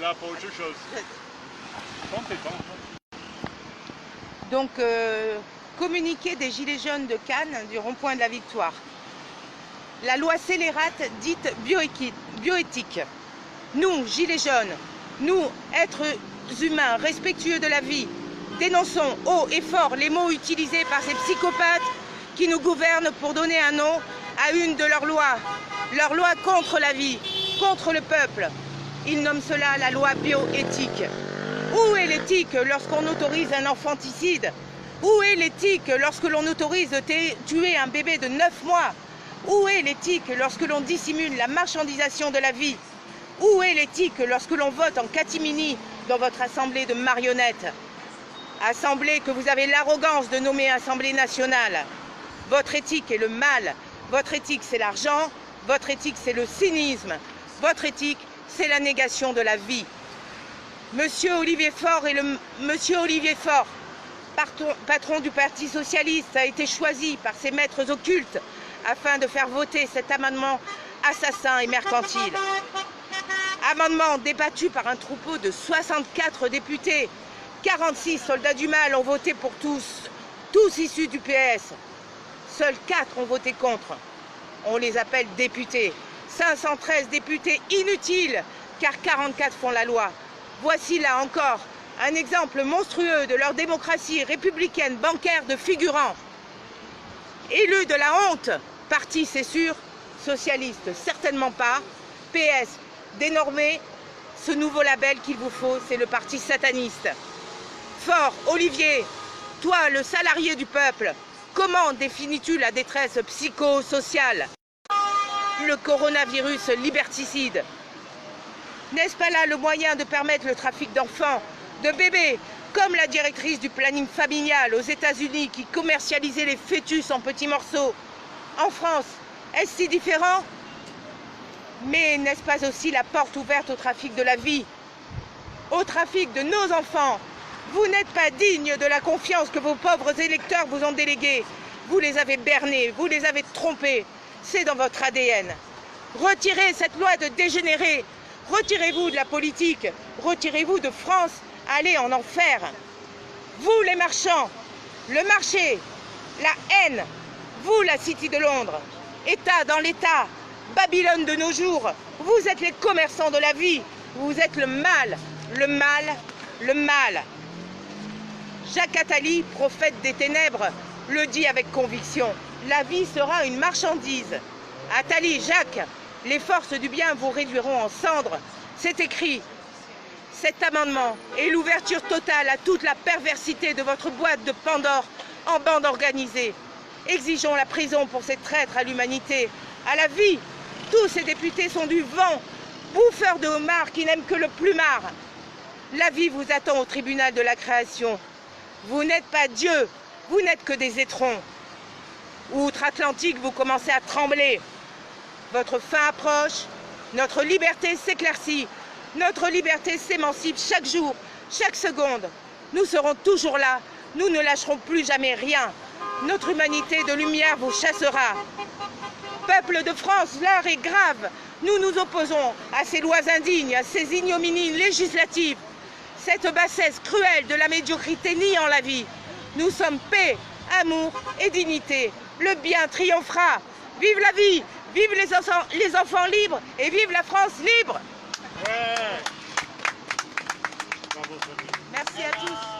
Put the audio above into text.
là pour autre chose. Donc, communiqué des Gilets jaunes de Cannes du rond-point de la Victoire. La loi scélérate dite bioéthique. Nous, Gilets jaunes, nous, êtres humains respectueux de la vie, dénonçons haut et fort les mots utilisés par ces psychopathes qui nous gouvernent pour donner un nom à une de leurs lois contre la vie, contre le peuple. Ils nomment cela la loi bioéthique. Où est l'éthique lorsqu'on autorise un infanticide? Où est l'éthique lorsque l'on autorise de tuer un bébé de 9 mois? Où est l'éthique lorsque l'on dissimule la marchandisation de la vie? Où est l'éthique lorsque l'on vote en catimini dans votre assemblée de marionnettes? Assemblée que vous avez l'arrogance de nommer Assemblée nationale. Votre éthique est le mal. Votre éthique, c'est l'argent. Votre éthique, c'est le cynisme. Votre éthique, c'est la négation de la vie. Monsieur Olivier Faure patron du Parti socialiste, a été choisi par ses maîtres occultes afin de faire voter cet amendement assassin et mercantile. Amendement débattu par un troupeau de 64 députés. 46 soldats du mal ont voté pour tous issus du PS. Seuls 4 ont voté contre. On les appelle députés. 513 députés inutiles, car 44 font la loi. Voici là encore un exemple monstrueux de leur démocratie républicaine bancaire de figurants. Élus de la honte, parti c'est sûr, socialiste certainement pas, PS dénormé, ce nouveau label qu'il vous faut, c'est le parti sataniste. Faure, Olivier, toi le salarié du peuple, comment définis-tu la détresse psychosociale? Le coronavirus liberticide. N'est-ce pas là le moyen de permettre le trafic d'enfants, de bébés, comme la directrice du planning familial aux États-Unis qui commercialisait les fœtus en petits morceaux? En France, est-ce si différent? Mais n'est-ce pas aussi la porte ouverte au trafic de la vie, au trafic de nos enfants? Vous n'êtes pas digne de la confiance que vos pauvres électeurs vous ont déléguée. Vous les avez bernés, vous les avez trompés. C'est dans votre ADN. Retirez cette loi de dégénérés. Retirez-vous de la politique. Retirez-vous de France. Allez en enfer. Vous les marchands, le marché, la haine. Vous la City de Londres. État dans l'État. Babylone de nos jours. Vous êtes les commerçants de la vie. Vous êtes le mal. Le mal. Le mal. Jacques Attali, prophète des ténèbres, le dit avec conviction. La vie sera une marchandise. Attali, Jacques, les forces du bien vous réduiront en cendres. C'est écrit. Cet amendement est l'ouverture totale à toute la perversité de votre boîte de Pandore en bande organisée. Exigeons la prison pour ces traîtres à l'humanité, à la vie. Tous ces députés sont du vent, bouffeurs de homards qui n'aiment que le plumard. La vie vous attend au tribunal de la création. Vous n'êtes pas Dieu, vous n'êtes que des étrons. Outre-Atlantique, vous commencez à trembler. Votre fin approche, notre liberté s'éclaircit, notre liberté s'émancipe chaque jour, chaque seconde. Nous serons toujours là, nous ne lâcherons plus jamais rien. Notre humanité de lumière vous chassera. Peuple de France, l'heure est grave. Nous nous opposons à ces lois indignes, à ces ignominies législatives. Cette bassesse cruelle de la médiocrité niant la vie. Nous sommes paix, amour et dignité. Le bien triomphera. Vive la vie, vive les enfants libres et vive la France libre. Ouais. Merci à tous.